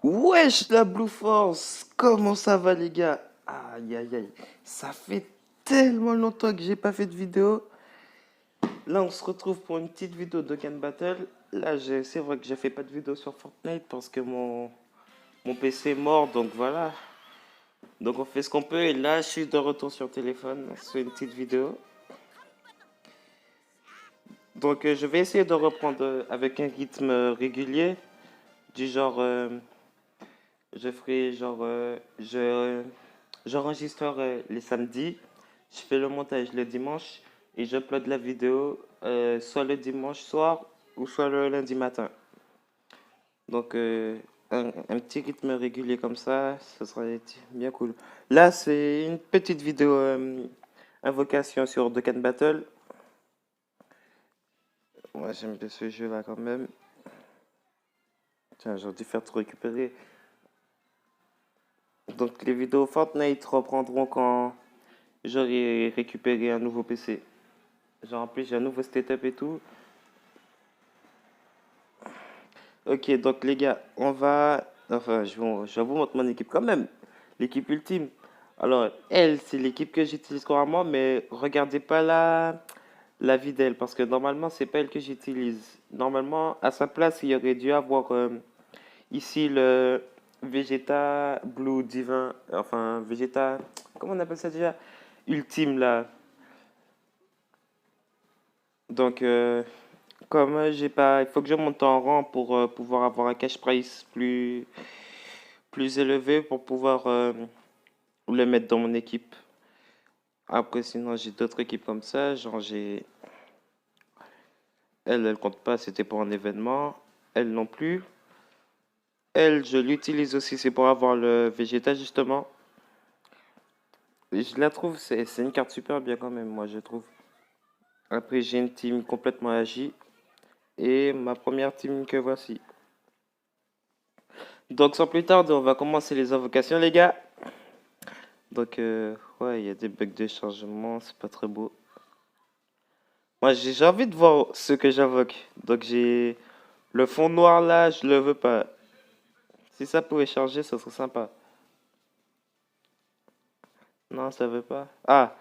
Wesh la Blue Force, comment ça va les gars? Aïe aïe aïe, ça fait tellement longtemps que j'ai pas fait de vidéo. Là on se retrouve pour une petite vidéo de Can Battle. Là c'est vrai que j'ai fait pas de vidéo sur Fortnite parce que mon PC est mort, donc voilà. Donc on fait ce qu'on peut et là je suis de retour sur téléphone, on se fait une petite vidéo. Donc je vais essayer de reprendre avec un rythme régulier, du genre je ferai genre j'enregistre les samedis, je fais le montage le dimanche et j'upload la vidéo soit le dimanche soir ou soit le lundi matin. Donc un petit rythme régulier comme ça serait bien cool. Là c'est une petite vidéo invocation sur Dokkan Battle. Moi j'aime bien ce jeu là quand même. Tiens, j'ai dû faire tout récupérer. Donc les vidéos Fortnite reprendront quand j'aurai récupéré un nouveau PC. Genre en plus j'ai un nouveau setup et tout. Ok, donc les gars, on va... Enfin, je vous montre mon équipe quand même. L'équipe ultime. Alors, elle, c'est l'équipe que j'utilise couramment, mais regardez pas la vie d'elle, parce que normalement, c'est pas elle que j'utilise. Normalement, à sa place, il y aurait dû avoir ici le Vegeta Blue Divin. Enfin, Vegeta... Comment on appelle ça déjà? Ultime, là. Donc, comme j'ai pas... Il faut que je monte en rang pour pouvoir avoir un cash price plus élevé pour pouvoir le mettre dans mon équipe. Après, sinon, j'ai d'autres équipes comme ça. Genre, j'ai. Elle compte pas, c'était pour un événement. Elle non plus. Elle, je l'utilise aussi, c'est pour avoir le Vegeta, justement. Et je la trouve, c'est une carte super bien quand même, moi, je trouve. Après, j'ai une team complètement agie. Et ma première team que voici. Donc, sans plus tarder, on va commencer les invocations, les gars. Donc, ouais, il y a des bugs de chargement, c'est pas très beau. Moi, j'ai envie de voir ce que j'invoque. Donc, j'ai le fond noir là, je le veux pas. Si ça pouvait charger, ça serait sympa. Non, ça veut pas. Ah,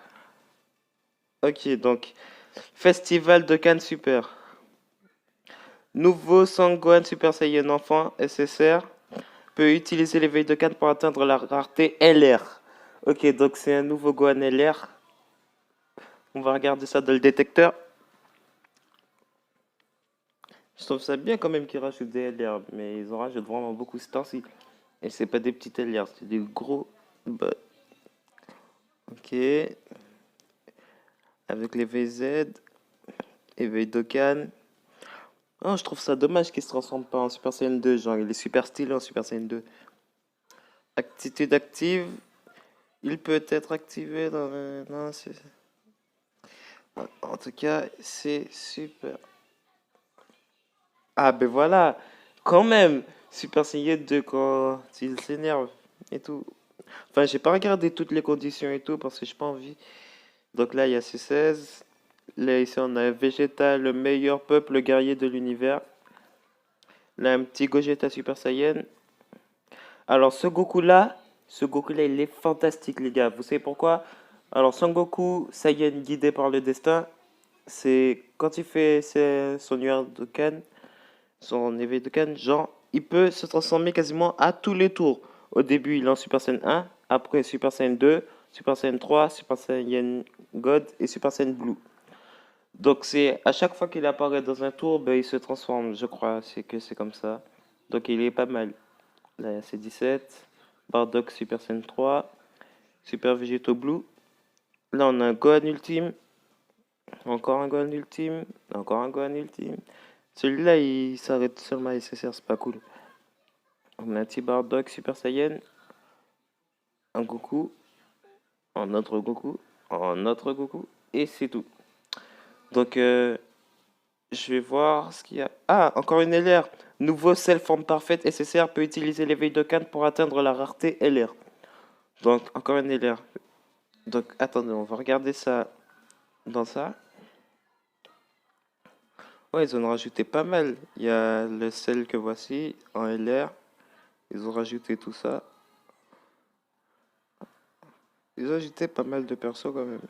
ok, donc, Festival de Cannes Super. Nouveau Sanggohan Super Saiyan Enfant SSR peut utiliser l'éveil de Cannes pour atteindre la rareté LR. Ok, donc c'est un nouveau Gohan LR. On va regarder ça dans le détecteur. Je trouve ça bien quand même qu'ils rajoutent des LR, mais ils en rajoutent vraiment beaucoup ce temps-ci. Et c'est pas des petits LR, c'est des gros. Bah, ok, avec les VZ, éveil Dokkan. Oh, je trouve ça dommage qu'il se transforme pas en Super Saiyan 2, genre il est super stylé en Super Saiyan 2. Attitude active, il peut être activé dans le... Non, c'est... En tout cas, c'est super. Ah ben voilà, quand même, Super Saiyan 2 quand il s'énerve et tout. Enfin, j'ai pas regardé toutes les conditions et tout parce que j'ai pas envie. Donc là, il y a C16. Là, ici, on a Vegeta, le meilleur peuple guerrier de l'univers. Là, un petit Gogeta Super Saiyan. Alors, ce Goku-là, il est fantastique, les gars. Vous savez pourquoi? Alors, Son Goku Saiyan guidé par le destin, c'est quand il fait son nuage de Kan, son éveil de Kan, genre, il peut se transformer quasiment à tous les tours. Au début, il est en Super Saiyan 1, après Super Saiyan 2, Super Saiyan 3, Super Saiyan God et Super Saiyan Blue. Donc c'est à chaque fois qu'il apparaît dans un tour, ben, il se transforme, je crois, c'est que c'est comme ça. Donc il est pas mal. Là c'est 17, Bardock Super Saiyan 3, Super Vegeto Blue. Là on a un Gohan Ultime, encore un Gohan Ultime, encore un Gohan Ultime. Celui-là il s'arrête seulement à SSR, c'est pas cool. On a un petit Bardock Super Saiyan, un Goku, un autre Goku, un autre Goku, et c'est tout. Donc je vais voir ce qu'il y a. Ah, encore une LR. Nouveau Cell forme parfaite SSR peut utiliser l'éveil de Cannes pour atteindre la rareté LR. Donc, encore une LR. Donc, attendez, on va regarder ça dans ça. Ouais, ils en ont rajouté pas mal. Il y a le Cell que voici en LR. Ils ont rajouté tout ça. Ils ont ajouté pas mal de persos quand même.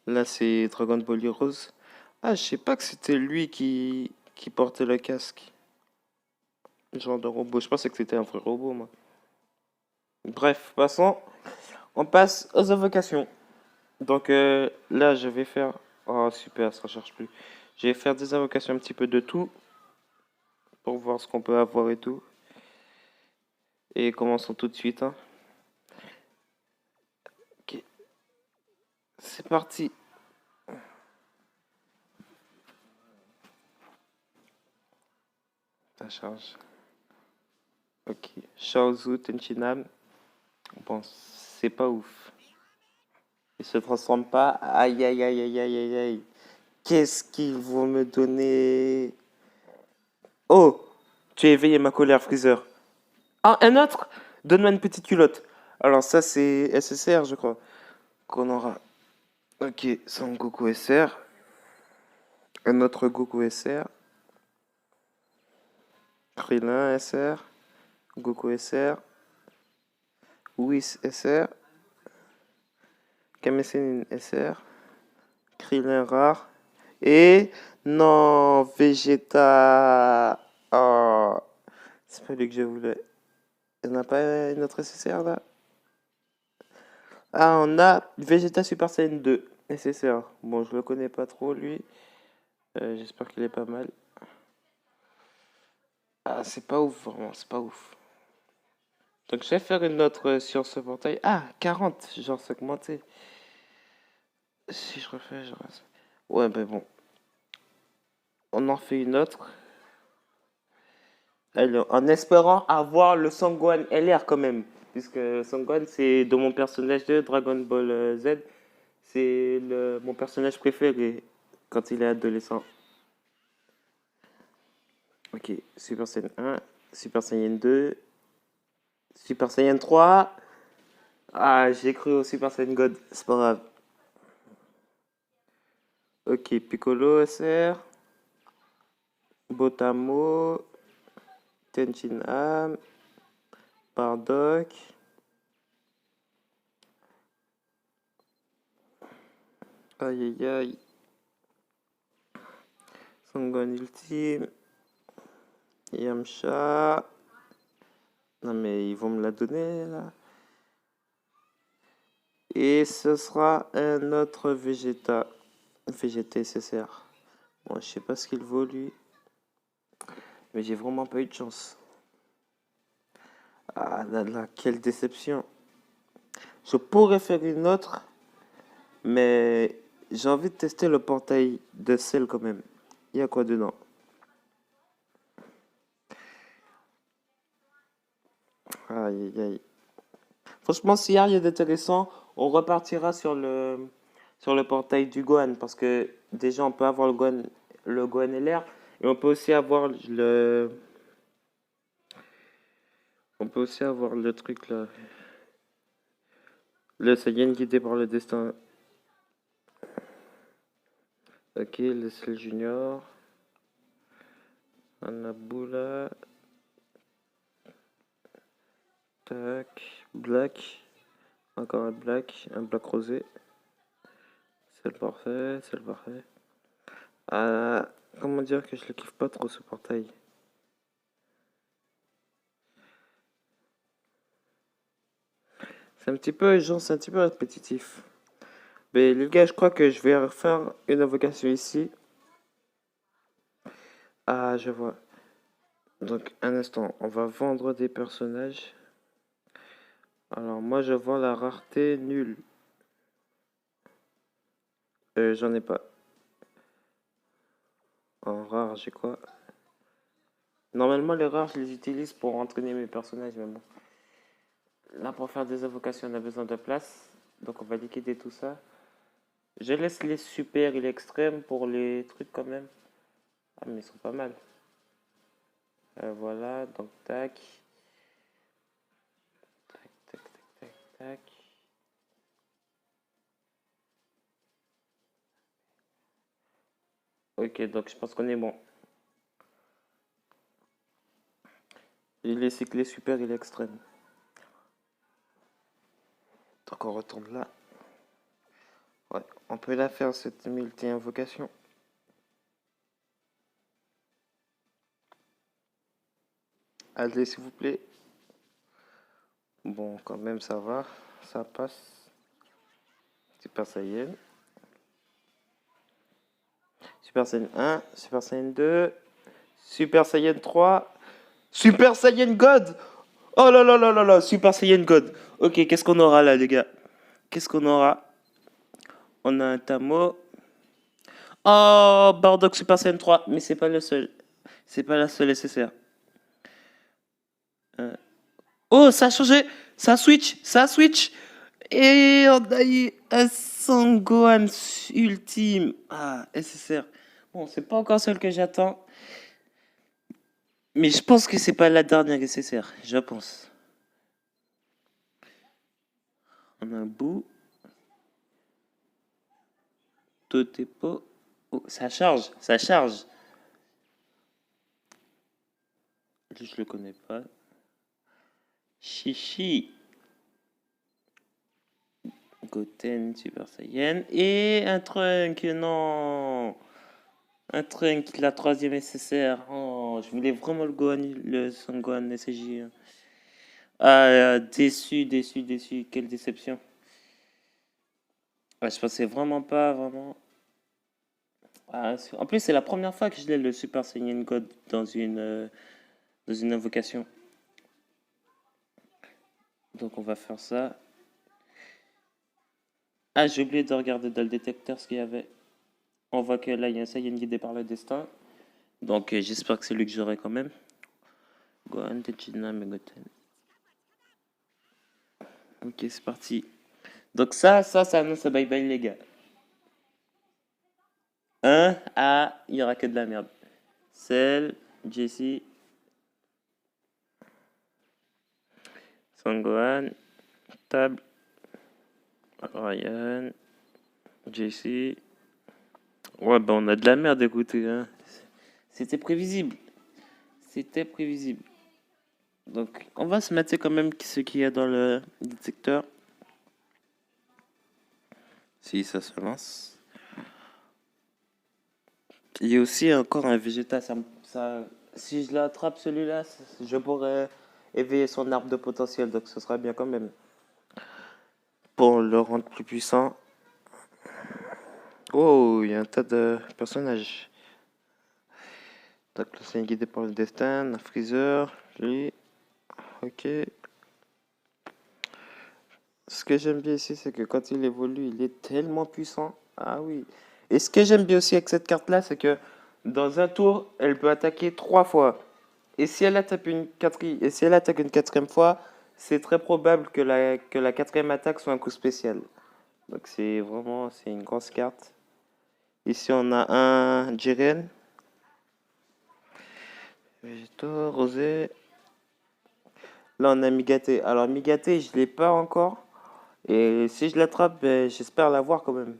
Là, c'est Dragon Ball Heroes. Ah, je sais pas que c'était lui qui portait le casque. Genre de robot. Je pensais que c'était un vrai robot, moi. Bref, passons. On passe aux invocations. Donc là, je vais faire... Oh, super, ça cherche plus. Je vais faire des invocations un petit peu de tout. Pour voir ce qu'on peut avoir et tout. Et commençons tout de suite, hein. Ok, c'est parti. Ça charge. Ok. Shaozu Tenchinam. Bon, c'est pas ouf. Il se transforme pas. Aïe, aïe, aïe, aïe, aïe, aïe, aïe. Qu'est-ce qu'ils vont me donner? Oh! Tu as éveillé ma colère, Freezer. Ah, un autre? Donne-moi une petite culotte. Alors ça, c'est SSR, je crois. Qu'on aura. Ok, Son Goku SR. Un autre Goku SR. Krillin SR. Goku SR. Whis SR. Kame Sennin SR. Krillin rare. Et... Non, Vegeta. Oh, c'est pas lui que je voulais. Il n'y en a pas une autre SSR là? Ah, on a Vegeta Super Saiyan 2 SSR. Bon, je le connais pas trop lui. J'espère qu'il est pas mal. Ah, c'est pas ouf, vraiment, c'est pas ouf. Donc, je vais faire une autre sur ce portail. Ah, 40, genre segmenté. Si je refais, genre. Ouais, ben bon. On en fait une autre. Alors, en espérant avoir le Sanggohan LR quand même. Puisque Sanggohan, c'est de mon personnage de Dragon Ball Z. C'est mon personnage préféré quand il est adolescent. Ok, Super Saiyan 1, Super Saiyan 2, Super Saiyan 3. Ah, j'ai cru au Super Saiyan God, c'est pas grave. Ok, Piccolo SR, Botamo, Tenchinhan, Bardock. Aïe aïe aïe. Sangon Ultime, Yamcha. Non mais ils vont me la donner là. Et ce sera un autre Vegeta. Vegeta SSR. Bon, je sais pas ce qu'il vaut lui. Mais j'ai vraiment pas eu de chance. Ah là là, quelle déception. Je pourrais faire une autre, mais j'ai envie de tester le portail de Cell quand même. Il y a quoi dedans? Aïe aïe aïe. Franchement, s'il y a rien d'intéressant, on repartira sur le portail du Gohan. Parce que déjà, on peut avoir le Gohan LR. Et on peut aussi avoir le truc là. Le Saiyan guidé par le destin. Ok, le Cell Junior. Anabula. Tac. Black. Encore un black rosé. C'est le parfait. Ah, comment dire que je le kiffe pas trop ce portail. C'est un petit peu répétitif. Mais les gars, je crois que je vais refaire une invocation ici. Ah, je vois. Donc, un instant, on va vendre des personnages. Alors, moi, je vends la rareté nulle. J'en ai pas. En rare, j'ai quoi? Normalement, les rares, je les utilise pour entraîner mes personnages, mais bon. Là, pour faire des invocations, on a besoin de place. Donc, on va liquider tout ça. Je laisse les super et l'extrême pour les trucs quand même. Ah, mais ils sont pas mal. Voilà, donc tac. Tac, tac, tac, tac, tac. Ok, donc je pense qu'on est bon. Il est cyclé super, il est extrême. Donc on retourne là. Ouais, on peut la faire cette multi-invocation. Allez, s'il vous plaît. Bon, quand même, ça va. Ça passe. Super Saiyan. Super Saiyan 1. Super Saiyan 2. Super Saiyan 3. Super Saiyan God. Oh là là là là là. Super Saiyan God. Ok, qu'est-ce qu'on aura là, les gars? Qu'est-ce qu'on aura? On a un Tamo. Oh, Bardock Super Saiyan 3. Mais c'est pas le seul. C'est pas la seule SSR. Oh, ça a changé. Ça switch. Ça switch. Et on a eu un Sangohan ultime. Ah, SSR. Bon, c'est pas encore celle que j'attends. Mais je pense que c'est pas la dernière SSR. Je pense. On a un bout. Totepo. Oh, ça charge. Ça charge. Je le connais pas. Chichi. Goten, Super Saiyan. Et un Trunk. Non. Un Trunk, la troisième SSR. Oh, je voulais vraiment le Gohan, le Son Gohan SSJ. Ah, déçu, déçu, déçu. Quelle déception. Ouais, je pensais vraiment pas, vraiment. Ah, en plus, c'est la première fois que je l'ai le Super Saiyan God dans une invocation. Donc on va faire ça. Ah, j'ai oublié de regarder dans le détecteur ce qu'il y avait. On voit que là, il y a un Saiyan guidé par le destin. Donc j'espère que c'est lui que j'aurai quand même. Gohan, Tejina, Megoten. Ok, c'est parti. Donc ça annonce un bye-bye les gars. Ah, il y aura que de la merde. Cell, Jesse, Sangohan, Table, Ryan, Jesse. Ouais, bah on a de la merde, écoutez. Hein. C'était prévisible. C'était prévisible. Donc, on va se mettre quand même ce qu'il y a dans le détecteur. Si ça se lance. Il y a aussi encore un Vegeta. Si je l'attrape celui-là, je pourrais éveiller son arbre de potentiel. Donc, ce sera bien quand même. Pour le rendre plus puissant. Oh, il y a un tas de personnages. Donc, le c'est guidé par le destin. Un Freezer. Lui. Ok. Ce que j'aime bien ici, c'est que quand il évolue, il est tellement puissant. Ah oui. Et ce que j'aime bien aussi avec cette carte-là, c'est que dans un tour, elle peut attaquer 3 fois. Et si elle attaque une quatrième fois, c'est très probable que la quatrième attaque soit un coup spécial. Donc c'est une grosse carte. Ici on a un Jiren, Végéto, Rosé. Là on a Migaté. Alors Migaté, je l'ai pas encore. Et si je l'attrape, ben, j'espère l'avoir quand même.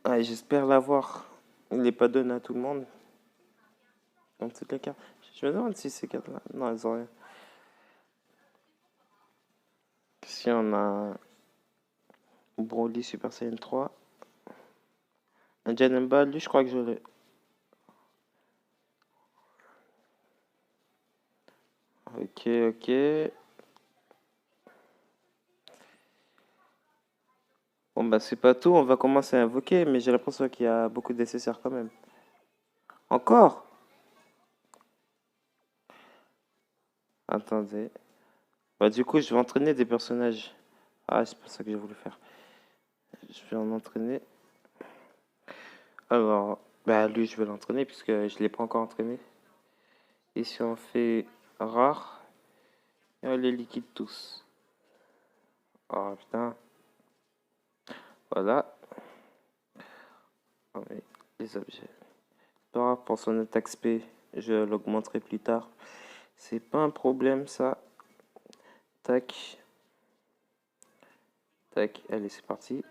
Ouais, j'espère l'avoir. Il n'est pas donné à tout le monde. Dans toutes les cartes. Je me demande si ces cartes-là. Non, elles ont rien. Si on a Broly Super Saiyan 3. Un Janemba, lui, je crois que je l'ai. Ok, ok. Bon, bah, c'est pas tout. On va commencer à invoquer, mais j'ai l'impression qu'il y a beaucoup de nécessaires quand même. Encore? Attendez. Bah, du coup, je vais entraîner des personnages. Ah, c'est pas ça que j'ai voulu faire. Je vais en entraîner. Alors, bah, lui, je vais l'entraîner puisque je l'ai pas encore entraîné. Et si on fait rare, et on les liquide tous. Oh putain. Voilà. Oh, mais les objets. Pas grave, pour son attaque SP, je l'augmenterai plus tard. C'est pas un problème ça. Tac. Tac. Allez, c'est parti.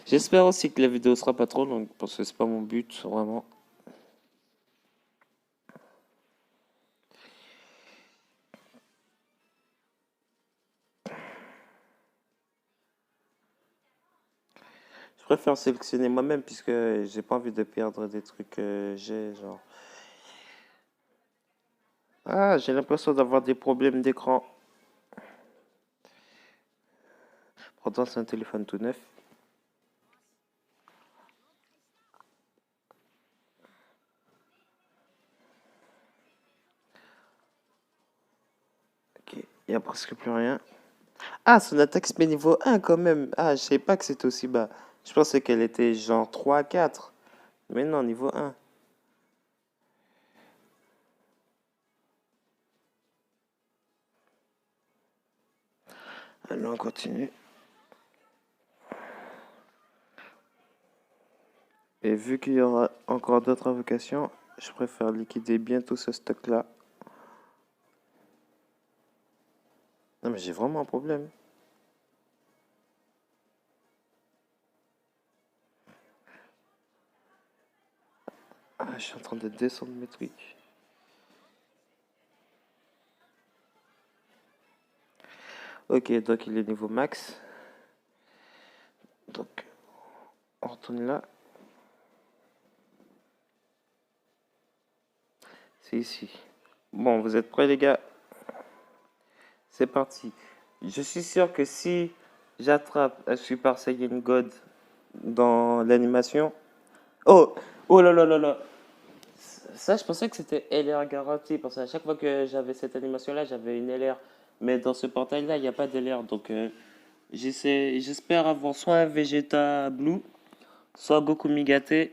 J'espère aussi que la vidéo sera pas trop longue parce que c'est pas mon but vraiment. préfère sélectionner moi-même puisque j'ai pas envie de perdre des trucs que j'ai, genre. Ah, j'ai l'impression d'avoir des problèmes d'écran. Pourtant, c'est un téléphone tout neuf. Ok, il y a presque plus rien. Ah, son attaque se met niveau 1 quand même. Ah, je savais pas que c'était aussi bas. Je pensais qu'elle était genre 3 4. Mais non, niveau 1. Allez, on continue. Et vu qu'il y aura encore d'autres invocations, je préfère liquider bientôt ce stock-là. Non, mais j'ai vraiment un problème. Ah, je suis en train de descendre mes trucs. Ok, donc il est niveau max. Donc, on retourne là. C'est ici. Bon, vous êtes prêts, les gars? C'est parti. Je suis sûr que si j'attrape un Super Saiyan God dans l'animation. Oh! Oh là là là là! Ça, je pensais que c'était LR garanti. Parce qu'à chaque fois que j'avais cette animation-là, j'avais une LR. Mais dans ce portail-là, il n'y a pas d'LR. Donc, j'espère avoir soit un Vegeta Blue, soit Goku Migate,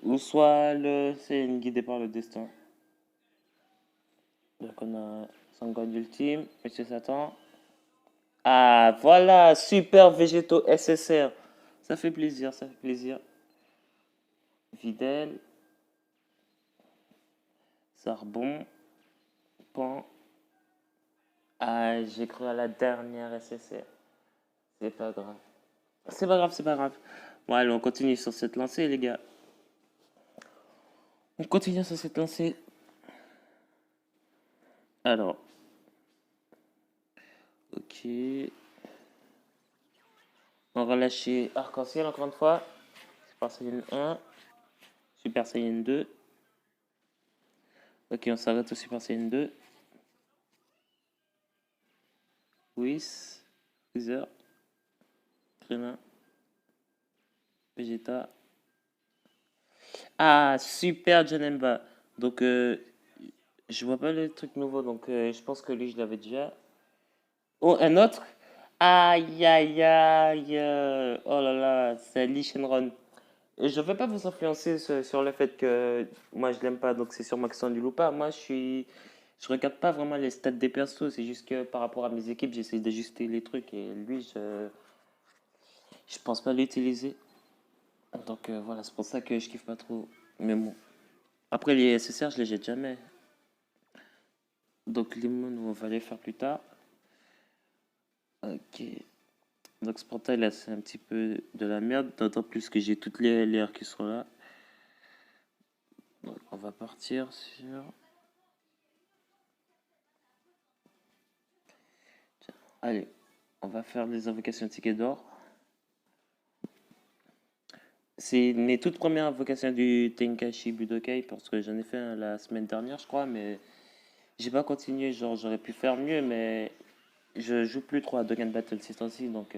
ou soit c'est une guidée par le destin. Donc, on a Sangon Ultime, Monsieur Satan. Ah, voilà, super végétaux SSR. Ça fait plaisir, ça fait plaisir. Videl, Sarbon, Pan. Ah, j'ai cru à la dernière SSR. C'est pas grave. C'est pas grave, c'est pas grave. Bon, allez, on continue sur cette lancée, les gars. On continue sur cette lancée. Alors, ok. On va lâcher Arc-en-Ciel encore une fois. Super Saiyan 1. Super Saiyan 2. Ok, on s'arrête au Super Saiyan 2. Whis. Freezer. Krillin. Vegeta. Ah, super Janemba. Donc, je vois pas le truc nouveau. Donc, je pense que lui, je l'avais déjà. Oh, un autre? Aïe, aïe, aïe. Oh là là, c'est Lee Shenron. Je ne vais pas vous influencer sur le fait que moi, je l'aime pas. Donc, c'est sûrement que c'est nul ou pas. Moi, je regarde pas vraiment les stats des persos. C'est juste que par rapport à mes équipes, j'essaie d'ajuster les trucs. Et lui, je pense pas l'utiliser. Donc, voilà, c'est pour ça que je kiffe pas trop. Mais bon. Après, les SSR, je les jette jamais. Donc, Limon, on va les faire plus tard. Ok. Donc, ce portail là, c'est un petit peu de la merde. D'autant plus que j'ai toutes les LR qui sont là. Donc, on va partir sur. Tiens, allez, on va faire les invocations de ticket d'or. C'est mes toutes premières invocations du Tenkashi Budokai parce que j'en ai fait un la semaine dernière, je crois, mais j'ai pas continué. Genre, j'aurais pu faire mieux, mais je joue plus trop à Dokkan Battle ces temps-ci, donc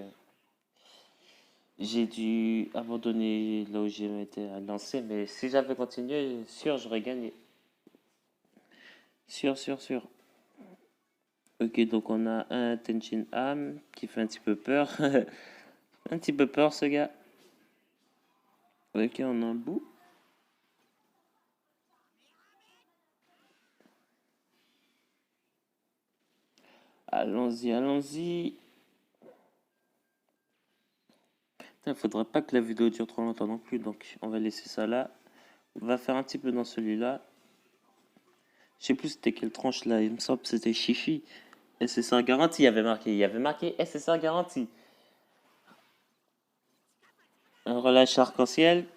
j'ai dû abandonner là où j'ai été lancé. Mais si j'avais continué, sûr, j'aurais gagné. Sûr, sûr, sûr. Ok, donc on a un Tenchin Ham qui fait un petit peu peur. Un petit peu peur, ce gars. Ok, on a un bout. Allons-y, allons-y. Il faudrait pas que la vidéo dure trop longtemps non plus, donc on va laisser ça là. On va faire un petit peu dans celui-là. Je sais plus c'était quelle tranche là, il me semble que c'était Chichi. SSR garantie, il y avait marqué SSR garantie. Un relâche arc-en-ciel.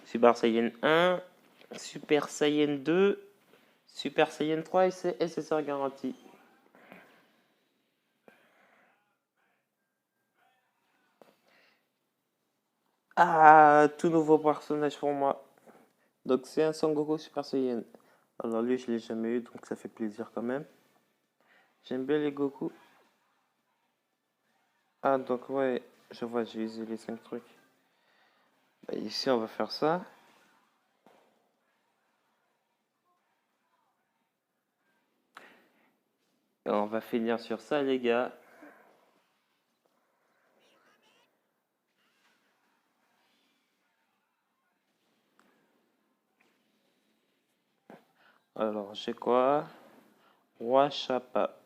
Super Saiyan 1, Super Saiyan 2, Super Saiyan 3 et c'est SSR garantie. Ah, tout nouveau personnage pour moi. Donc c'est un Son Goku Super Saiyan. Alors lui, je l'ai jamais eu, donc ça fait plaisir quand même. J'aime bien les Goku. Ah, donc ouais, je vois, j'ai usé les 5 trucs. Bah, ici, on va faire ça. Et on va finir sur ça, les gars. Alors, j'ai quoi? Roi Chapa.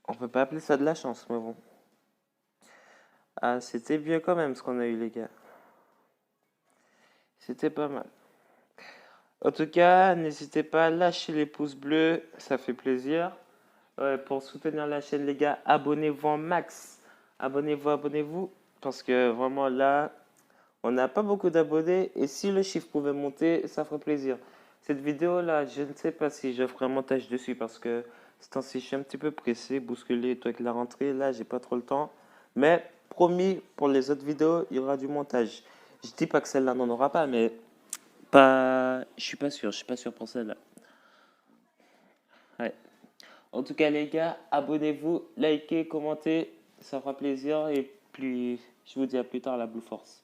On peut pas appeler ça de la chance, mais bon. Ah, c'était bien quand même ce qu'on a eu, les gars. C'était pas mal. En tout cas, n'hésitez pas à lâcher les pouces bleus, ça fait plaisir. Ouais, pour soutenir la chaîne, les gars, abonnez-vous en max. Abonnez-vous, abonnez-vous. Parce que vraiment là, on n'a pas beaucoup d'abonnés. Et si le chiffre pouvait monter, ça ferait plaisir. Cette vidéo-là, je ne sais pas si je ferai un montage dessus. Parce que ce temps-ci, je suis un petit peu pressé, bousculé et tout avec la rentrée. Là, j'ai pas trop le temps. Mais promis, pour les autres vidéos, il y aura du montage. Je dis pas que celle-là n'en aura pas, mais pas. Je suis pas sûr pour celle-là. Ouais. En tout cas, les gars, abonnez-vous, likez, commentez, ça fera plaisir. Et puis, je vous dis à plus tard, la Blue Force.